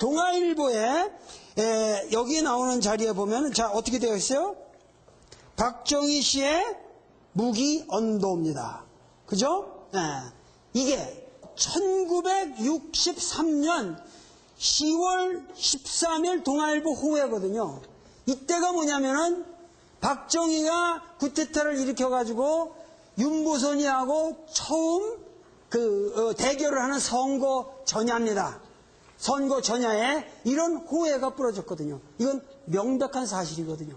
동아일보에 여기 나오는 자리에 보면 자 어떻게 되어 있어요? 박정희 씨의 무기 언도입니다. 그죠? 이게 1963년 10월 13일 동아일보 호회거든요. 이때가 뭐냐면은 박정희가 쿠데타를 일으켜가지고 윤보선이하고 처음 대결을 하는 선거 전야입니다. 선거 전야에 이런 호해가 뿌려졌거든요. 이건 명백한 사실이거든요.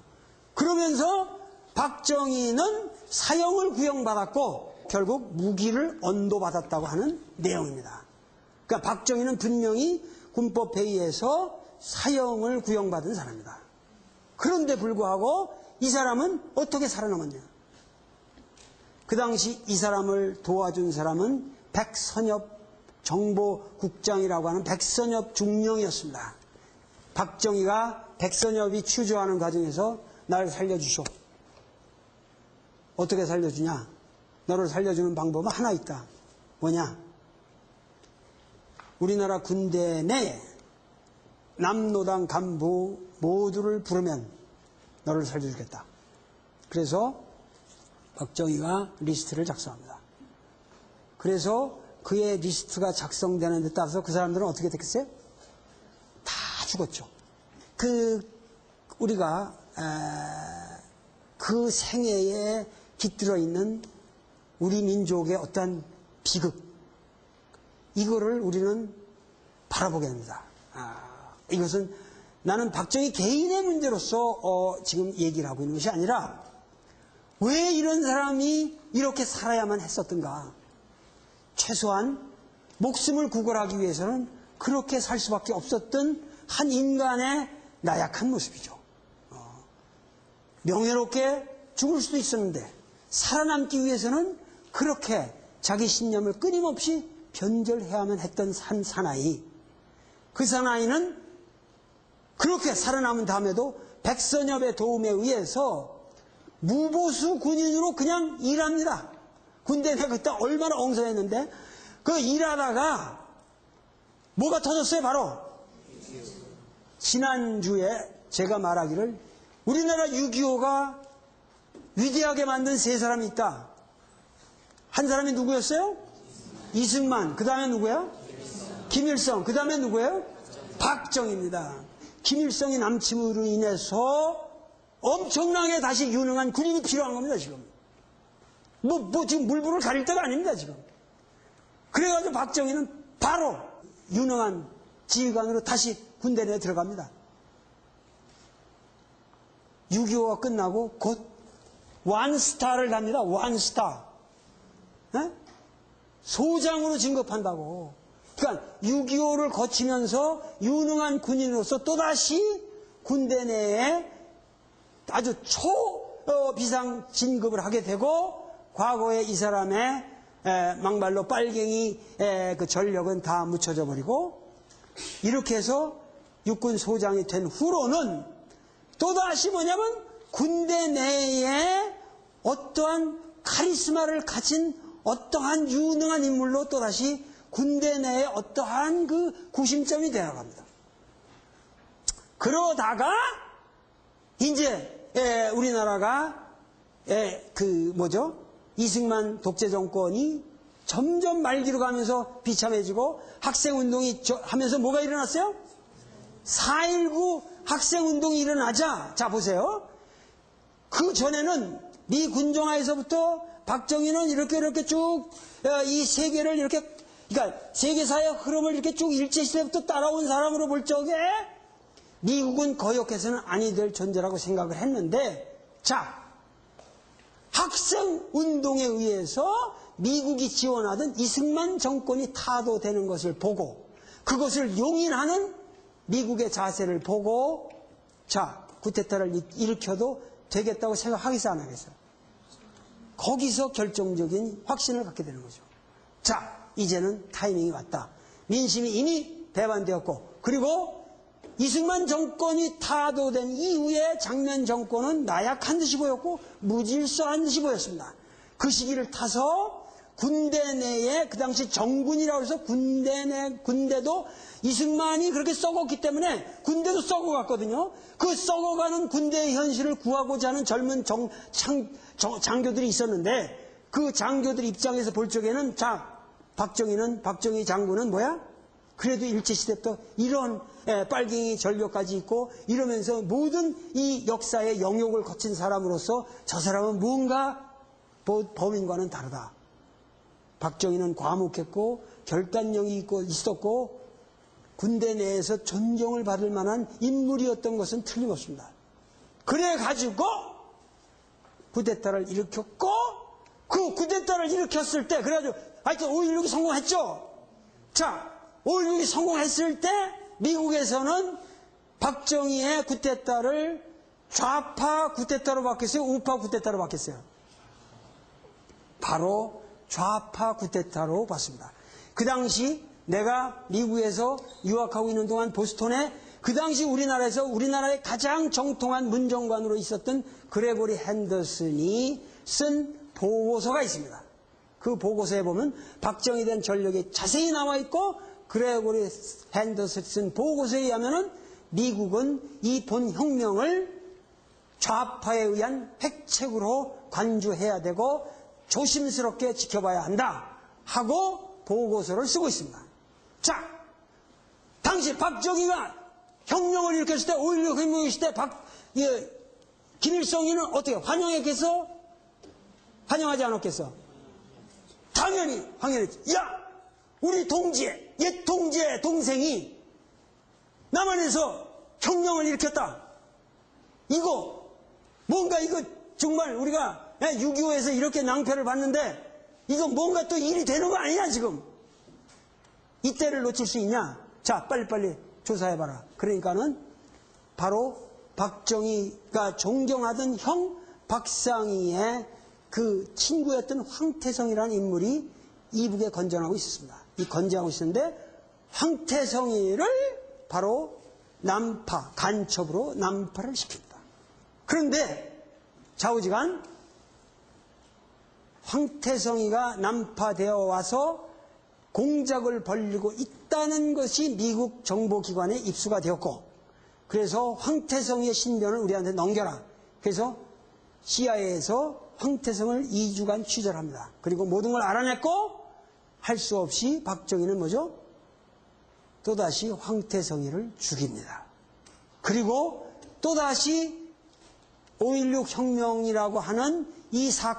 그러면서 박정희는 사형을 구형받았고 결국 무기를 언도받았다고 하는 내용입니다. 그러니까 박정희는 분명히 군법회의에서 사형을 구형받은 사람이다. 그런데 불구하고 이 사람은 어떻게 살아남았냐? 그 당시 이 사람을 도와준 사람은 백선엽 정보국장이라고 하는 백선엽 중령이었습니다. 박정희가 백선엽이 추조하는 과정에서 나를 살려주쇼. 어떻게 살려주냐? 너를 살려주는 방법은 하나 있다. 뭐냐? 우리나라 군대 내에 남노당 간부 모두를 부르면 너를 살려주겠다. 그래서 박정희가 리스트를 작성합니다. 그래서 그의 리스트가 작성되는 데 따라서 그 사람들은 어떻게 됐겠어요? 다 죽었죠. 우리가 그 생애에 깃들어 있는 우리 민족의 어떤 비극, 이거를 우리는 바라보게 됩니다. 이것은 나는 박정희 개인의 문제로서 지금 얘기를 하고 있는 것이 아니라 왜 이런 사람이 이렇게 살아야만 했었던가. 최소한 목숨을 구걸하기 위해서는 그렇게 살 수밖에 없었던 한 인간의 나약한 모습이죠. 명예롭게 죽을 수도 있었는데 살아남기 위해서는 그렇게 자기 신념을 끊임없이 변절해야만 했던 한 사나이. 그 사나이는 그렇게 살아남은 다음에도 백선엽의 도움에 의해서 무보수 군인으로 그냥 일합니다. 군대 내가 그때 얼마나 엉성했는데 그 일하다가 뭐가 터졌어요? 바로 지난주에 제가 말하기를 우리나라 6.25가 위대하게 만든 세 사람이 있다. 한 사람이 누구였어요? 이승만. 그 다음에 누구야? 김일성. 그 다음에 누구예요? 박정희입니다. 김일성이 남침으로 인해서 엄청나게 다시 유능한 군인이 필요한 겁니다, 지금. 지금 물불을 가릴 때가 아닙니다, 지금. 그래가지고 박정희는 바로 유능한 지휘관으로 다시 군대 내에 들어갑니다. 6.25가 끝나고 곧 완스타를 답니다, 완스타. 소장으로 진급한다고. 그러니까 6.25를 거치면서 유능한 군인으로서 또다시 군대 내에 아주 초비상 진급을 하게 되고 과거에 이 사람의 막말로 빨갱이 그 전력은 다 묻혀져 버리고 이렇게 해서 육군 소장이 된 후로는 또다시 뭐냐면 군대 내에 어떠한 카리스마를 가진 어떠한 유능한 인물로 또다시 군대 내에 어떠한 그 구심점이 되어갑니다. 그러다가 이제 우리나라가 이승만 독재 정권이 점점 말기로 가면서 비참해지고 학생운동이 하면서 뭐가 일어났어요? 4.19 학생운동이 일어나자, 자 보세요. 그 전에는 미 군정화에서부터 박정희는 이렇게 쭉 이 세계를 이렇게, 그러니까 세계사의 흐름을 이렇게 쭉 일제시대부터 따라온 사람으로 볼 적에 미국은 거역해서는 아니 될 존재라고 생각을 했는데, 자, 학생운동에 의해서 미국이 지원하던 이승만 정권이 타도되는 것을 보고 그것을 용인하는 미국의 자세를 보고 자, 쿠데타를 일으켜도 되겠다고 생각하겠어요, 안 하겠어요? 거기서 결정적인 확신을 갖게 되는 거죠. 자, 이제는 타이밍이 왔다. 민심이 이미 배반되었고 그리고 이승만 정권이 타도된 이후에 장면 정권은 나약한 듯이 보였고 무질서한 듯이 보였습니다. 그 시기를 타서 군대 내에 그 당시 정군이라고 해서 군대도 이승만이 그렇게 썩었기 때문에 군대도 썩어갔거든요. 그 썩어가는 군대의 현실을 구하고자 하는 젊은 장교들이 있었는데 그 장교들 입장에서 볼 적에는 박정희 장군은 뭐야? 그래도 일제시대부터 이런 빨갱이 전력까지 있고 이러면서 모든 이 역사의 영역을 거친 사람으로서 저 사람은 뭔가 범인과는 다르다. 박정희는 과묵했고 결단력이 있었고 군대 내에서 존경을 받을 만한 인물이었던 것은 틀림없습니다. 그래가지고 쿠데타를 일으켰고 그 쿠데타를 일으켰을 때 그래가지고 하여튼 5.16이 성공했죠. 자, 5.16이 성공했을 때 미국에서는 박정희의 쿠데타를 좌파 쿠데타로 바뀌었어요? 우파 쿠데타로 바뀌었어요? 바로 좌파 쿠데타로 봤습니다. 그 당시 내가 미국에서 유학하고 있는 동안 보스턴에 그 당시 우리나라의 가장 정통한 문정관으로 있었던 그레고리 핸더슨이 쓴 보고서가 있습니다. 그 보고서에 보면 박정희에 대한 전력이 자세히 나와 있고 그레고리 핸더슨이 쓴 보고서에 의하면 미국은 이 본 혁명을 좌파에 의한 획책으로 관주해야 되고 조심스럽게 지켜봐야 한다 하고 보고서를 쓰고 있습니다. 자, 당시 박정희가 혁명을 일으켰을 때 5.16 혁명을 일으켰을 때 김일성이는 어떻게 환영했겠어? 환영하지 않았겠어? 당연히 환영했지. 야, 우리 동지의 옛 동지의 동생이 남한에서 혁명을 일으켰다. 이거 뭔가 이거 정말 우리가 6.25에서 이렇게 낭패를 봤는데 이거 뭔가 또 일이 되는 거 아니냐 지금. 이때를 놓칠 수 있냐? 자, 빨리빨리 조사해봐라. 그러니까는 바로 박정희가 존경하던 형 박상희의 그 친구였던 황태성이라는 인물이 이북에 건전하고 있었습니다. 이 건전하고 있었는데 황태성이를 바로 남파, 간첩으로 남파를 시킵니다. 그런데 좌우지간 황태성이가 남파되어 와서 공작을 벌이고 있다는 것이 미국 정보기관에 입수가 되었고 그래서 황태성이의 신변을 우리한테 넘겨라. 그래서 CIA에서 황태성을 2주간 취재를 합니다. 그리고 모든 걸 알아냈고 할 수 없이 박정희는 뭐죠? 또다시 황태성이를 죽입니다. 그리고 또다시 5.16 혁명이라고 하는 이 사건